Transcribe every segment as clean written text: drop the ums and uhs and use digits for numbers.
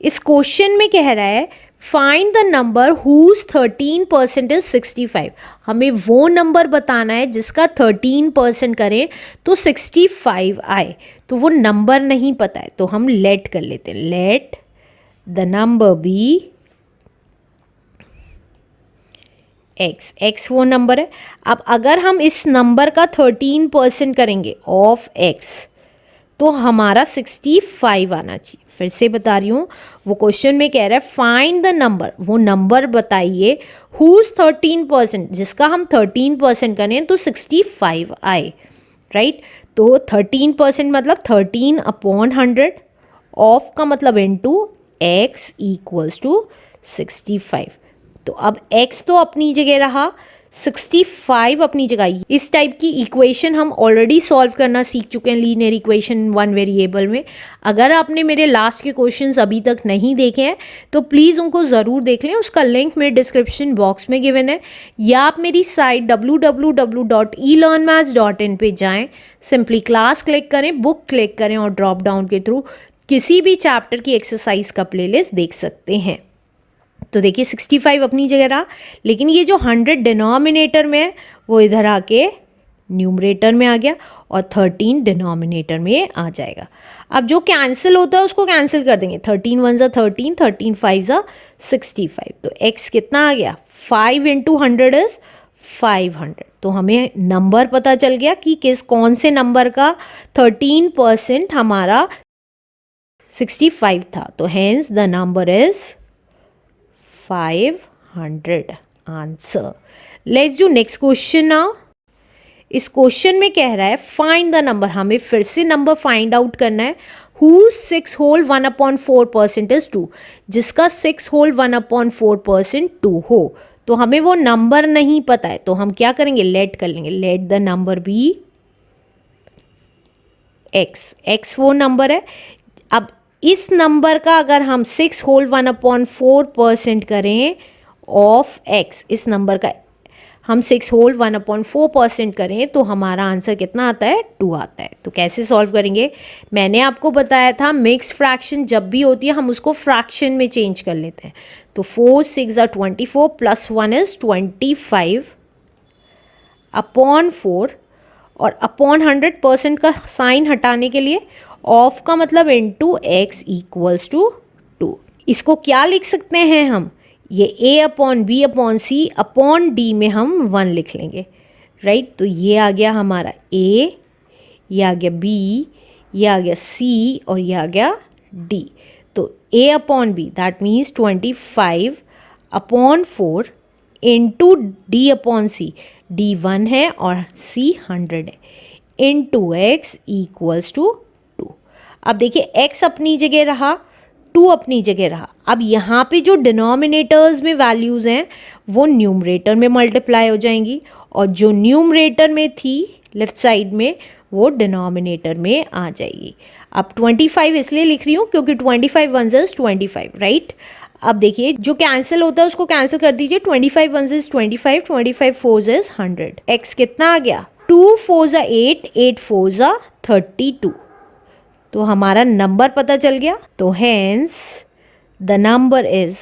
इस क्वेश्चन में कह रहा है find the number whose 13% is 65। हमें वो नंबर बताना है जिसका 13% करें तो 65 आए। तो वो नंबर नहीं पता है तो हम लेट कर लेते हैं, let the number be x। x वो नंबर है। अब अगर हम इस नंबर का 13% करेंगे ऑफ x तो हमारा 65 आना चाहिए। फिर से बता रही हूँ, वो क्वेश्चन में कह रहा है फाइंड द नंबर, वो नंबर बताइए हुज 13%, जिसका हम 13% करें तो 65 आए, राइट। तो 13% मतलब 13/100, ऑफ का मतलब इनटू x इक्वल्स टू 65। तो अब x तो अपनी जगह रहा, 65 अपनी जगह। इस टाइप की इक्वेशन हम ऑलरेडी सॉल्व करना सीख चुके हैं लीनियर इक्वेशन वन वेरिएबल में। अगर आपने मेरे लास्ट के क्वेश्चंस अभी तक नहीं देखे हैं तो प्लीज़ उनको ज़रूर देख लें, उसका लिंक मेरे डिस्क्रिप्शन बॉक्स में गिवन है, या आप मेरी साइट www.elearnmaths.in पे जाएं, सिंपली क्लास क्लिक करें, बुक क्लिक करें और ड्रॉप डाउन के थ्रू किसी भी चैप्टर की एक्सरसाइज का प्लेलिस्ट देख सकते हैं। तो देखिए 65 अपनी जगह रहा, लेकिन ये जो 100 डिनोमिनेटर में है वो इधर आके न्यूमरेटर में आ गया और 13 डिनोमिनेटर में आ जाएगा। अब जो कैंसिल होता है उसको कैंसिल कर देंगे, 13 1 ज़ा 13, 13 5 ज़ा 65। तो x कितना आ गया, 5 × 100 इज 500। तो हमें नंबर पता चल गया कि कौन से नंबर का 13% हमारा 65 था। तो hence the number is 500 answer. Let's do next question now. इस क्वेश्चन में कह रहा है फाइंड द नंबर, हमें फिर से नंबर फाइंड आउट करना है, हुज 6 होल 1/4% इज 2, जिसका 6 होल 1/4% 2 हो। तो हमें वो नंबर नहीं पता है तो हम क्या करेंगे, लेट कर लेंगे, let the number be x। x वो नंबर है। अब इस नंबर का अगर हम 6 होल 1/4% करें ऑफ x, इस नंबर का हम 6 होल 1/4% करें तो हमारा आंसर कितना आता है, 2 आता है। तो कैसे सॉल्व करेंगे, मैंने आपको बताया था मिक्स फ्रैक्शन जब भी होती है हम उसको फ्रैक्शन में चेंज कर लेते हैं। तो 4 6 ज़ा 24 प्लस 1 इज 25/4 और अपॉन 100% का साइन हटाने के लिए ऑफ का मतलब इनटू x इक्वल्स टू 2। इसको क्या लिख सकते हैं हम, ये a/b/c/d में हम 1 लिख लेंगे, राइट। तो ये आ गया हमारा a, ये आ गया b, ये आ गया c और ये आ गया d। तो a/b that means 25/4 into d/c, d 1 है और c 100 है, इंटू x इक्वल्स टू 2। अब देखिए x अपनी जगह रहा, 2 अपनी जगह रहा। अब यहाँ पे जो डिनोमिनेटर्स में वैल्यूज़ हैं वो न्यूमरेटर में मल्टीप्लाई हो जाएंगी और जो न्यूमरेटर में थी लेफ्ट साइड में वो डिनोमिनेटर में आ जाएगी। अब 25 इसलिए लिख रही हूँ क्योंकि 25 1 इज 25, राइट। अब देखिए जो कैंसिल होता है उसको कैंसिल कर दीजिए, 25 1 इज 25, 25 4 इज 100। x कितना आ गया, 2 4 ज़ा 8, 8 4 ज़ा 32। तो हमारा नंबर पता चल गया। तो हेंस द नंबर इज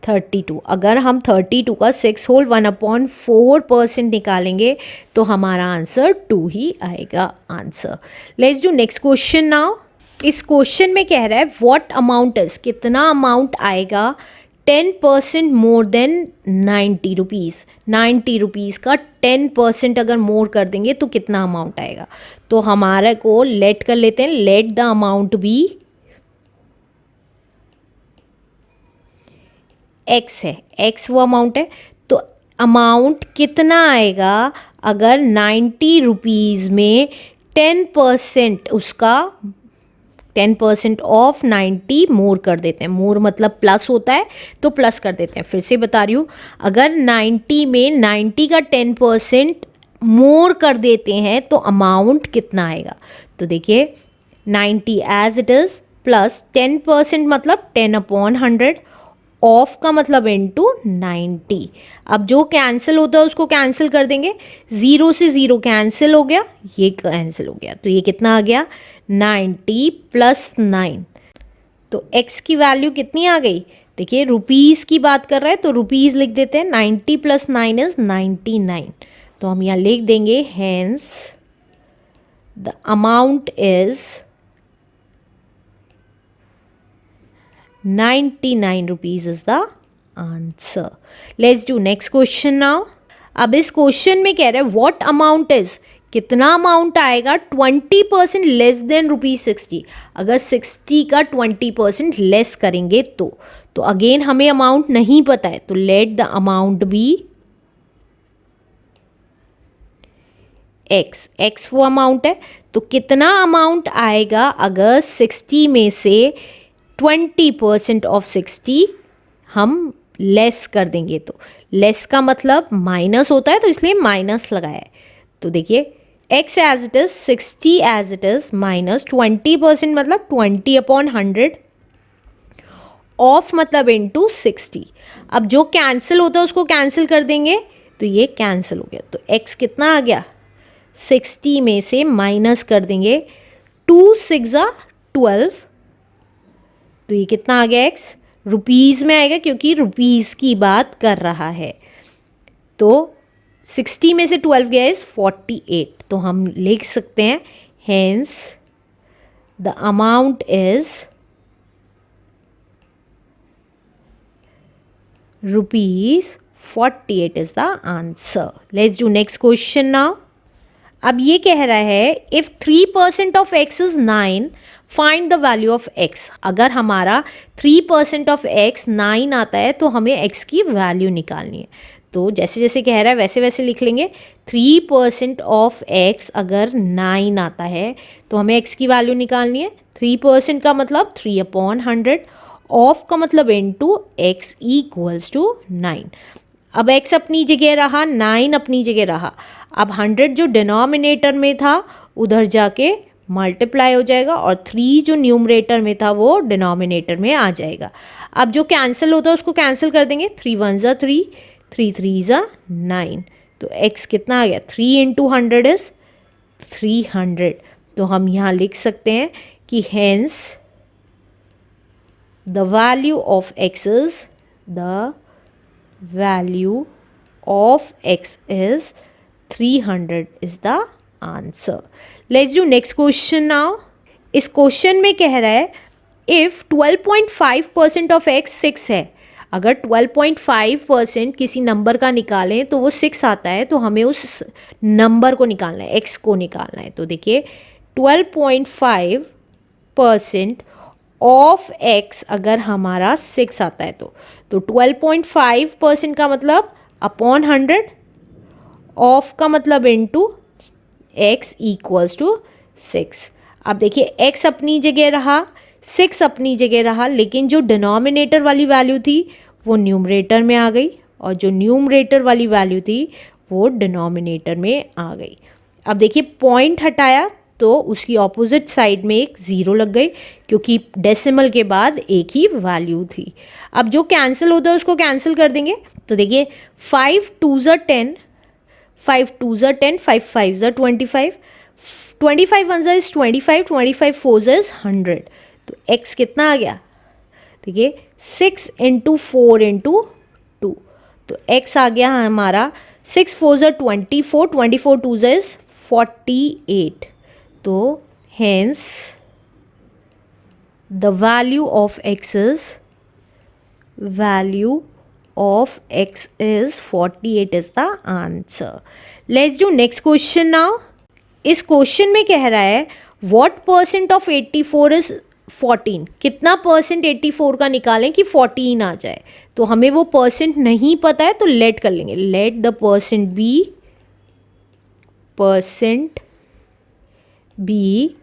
32। अगर हम 32 का 6 होल 1/4% निकालेंगे तो हमारा आंसर 2 ही आएगा answer. Let's do next question now. इस क्वेश्चन में कह रहा है व्हाट अमाउंट इज, कितना अमाउंट आएगा 10% मोर देन 90 रुपीज़। 90 रुपीज़ का 10% अगर मोर कर देंगे तो कितना अमाउंट आएगा। तो हमारे को लेट कर लेते हैं, let the amount be x है, x वो अमाउंट है। तो अमाउंट कितना आएगा अगर 90 रुपीज़ में 10% उसका 10% ऑफ 90 मोर कर देते हैं। मोर मतलब प्लस होता है तो प्लस कर देते हैं। फिर से बता रही हूँ, अगर 90 में 90 का 10% मोर कर देते हैं तो अमाउंट कितना आएगा। तो देखिए 90 एज इट इज़ प्लस 10% मतलब 10/100, ऑफ का मतलब इनटू 90। अब जो कैंसिल होता है उसको कैंसिल कर देंगे, 0 से 0 कैंसिल हो गया, ये कैंसिल हो गया। तो ये कितना आ गया, 90 प्लस 9, तो x की वैल्यू कितनी आ गई? देखिए रुपीज़ की बात कर रहा है तो रुपीज़ लिख देते हैं। 90 प्लस 9 इज़ 99, तो हम यहाँ लिख देंगे hence the amount is 99 rupees is the answer. Let's do next question now. अब इस क्वेश्चन में कह रहे हैं व्हाट अमाउंट इज़, कितना अमाउंट आएगा 20% लेस देन ₹60। अगर 60 का 20% लेस करेंगे तो अगेन हमें अमाउंट नहीं पता है, तो let the amount be x वो अमाउंट है। तो कितना अमाउंट आएगा अगर 60 में से 20% ऑफ 60 हम लेस कर देंगे? तो लेस का मतलब माइनस होता है, तो इसलिए माइनस लगाया है। तो देखिए x as it is, 60 as it is, minus 20% मतलब 20/100, ऑफ मतलब इनटू 60। अब जो कैंसिल होता है उसको कैंसिल कर देंगे, तो ये कैंसिल हो गया। तो x कितना आ गया? 60 में से माइनस कर देंगे, 2 6 12, तो ये कितना आ गया? x रुपीज़ में आएगा क्योंकि रुपीज़ की बात कर रहा है। तो 60 में से 12 गया इज़ 48, तो हम लिख सकते हैं hence the amount is ₹48 is the answer. Let's do next question now. अब ये कह रहा है if 3% of x is 9 find the value of x। अगर हमारा 3% ऑफ x 9 आता है तो हमें x की वैल्यू निकालनी है। तो जैसे जैसे कह रहा है वैसे वैसे लिख लेंगे। 3% ऑफ x अगर 9 आता है तो हमें x की वैल्यू निकालनी है। 3% का मतलब 3/100, ऑफ का मतलब इनटू x इक्वल्स टू 9। अब x अपनी जगह रहा, 9 अपनी जगह रहा। अब 100 जो डिनोमिनेटर में था उधर जाके मल्टीप्लाई हो जाएगा और 3 जो न्यूमरेटर में था वो डिनोमिनेटर में आ जाएगा। अब जो कैंसिल होता है उसको कैंसिल कर देंगे। 3 1 ज़ा 3, 3 3 ज़ा 9, तो x कितना आ गया? 3 इंटू 100 इज़ 300। तो हम यहाँ लिख सकते हैं कि hence the value of x is value of x is 300 is the answer. Let's do next question now. इस क्वेश्चन में कह रहा है if 12.5% of x 6 है, अगर 12.5% किसी नंबर का निकालें तो वो 6 आता है, तो हमें उस नंबर को निकालना है, x को निकालना है। तो देखिए 12.5% ऑफ x अगर हमारा 6 आता है तो 12.5% का मतलब अपॉन 100, ऑफ का मतलब इनटू x इक्वल्स टू 6। अब देखिए x अपनी जगह रहा, 6 अपनी जगह रहा, लेकिन जो डिनोमिनेटर वाली वैल्यू थी वो न्यूमरेटर में आ गई और जो न्यूमरेटर वाली वैल्यू थी वो डिनोमिनेटर में आ गई। अब देखिए पॉइंट हटाया तो उसकी ऑपोजिट साइड में एक ज़ीरो लग गई क्योंकि डेसिमल के बाद एक ही वैल्यू थी। अब जो कैंसिल होता है उसको कैंसिल कर देंगे। तो देखिए 5 2 ज़ा 10, 5 2 ज़ा 10, 5 5 ज़ा 25, 25 1 ज़ा इज़ 25, 25 4 ज़ा इज़ 100। तो x कितना आ गया? देखिए 6 इंटू 4 इंटू 2, तो x आ गया हमारा 6 4 ज़ा 24, 24 2 ज़ा इज़ 48। तो hence the value of x is 48 is the answer. Let's do next question now. इस क्वेश्चन में कह रहा है what percent of 84 is 14। कितना परसेंट 84 का निकालें कि 14 आ जाए? तो हमें वो परसेंट नहीं पता है तो लेट कर लेंगे। Let the percent be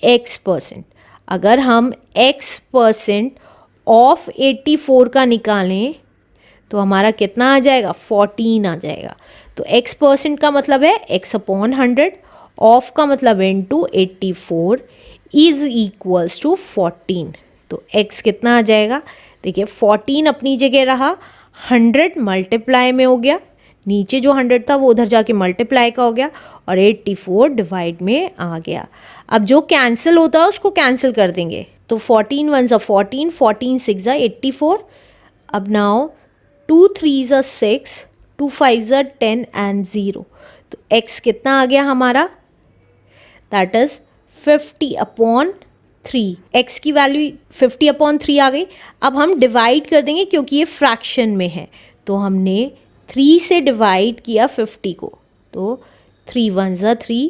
x%। अगर हम x% ऑफ 84 का निकालें तो हमारा कितना आ जाएगा? 14 आ जाएगा। तो x% का मतलब है x/100, ऑफ का मतलब इनटू 84 इज इक्वल्स टू 14। तो x कितना आ जाएगा? देखिए 14 अपनी जगह रहा, 100 मल्टीप्लाई में हो गया, नीचे जो 100 था वो उधर जाके मल्टीप्लाई का हो गया और 84 डिवाइड में आ गया। अब जो कैंसिल होता है उसको कैंसिल कर देंगे, तो 14 1 ज़ा 14, 14 6 ज़ा 84। अब नाउ 2 3 ज़ा 6, 2 5 ज़ा 10 एंड 0, तो x कितना आ गया हमारा, दैट इज़ 50/3। x की वैल्यू 50/3 आ गई। अब हम डिवाइड कर देंगे क्योंकि ये फ्रैक्शन में है, तो हमने 3 से डिवाइड किया 50 को, तो 3 1 ज़ा 3,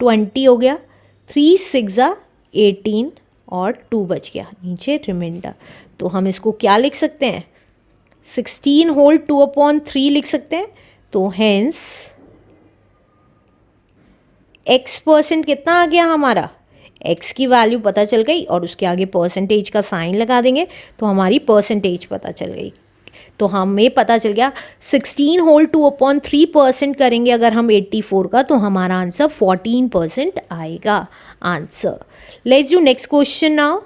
20 हो गया, 3 6 ज़ा 18 और 2 बच गया, नीचे रिमाइंडर। तो हम इसको क्या लिख सकते हैं, 16 होल 2/3 लिख सकते हैं। तो हेंस x% कितना आ गया हमारा, x की वैल्यू पता चल गई और उसके आगे परसेंटेज का साइन लगा देंगे तो हमारी परसेंटेज पता चल गई। तो हमें पता चल गया 16 होल 2/3% करेंगे अगर हम 84 का, तो हमारा आंसर 14% आएगा answer. Let's do next question now.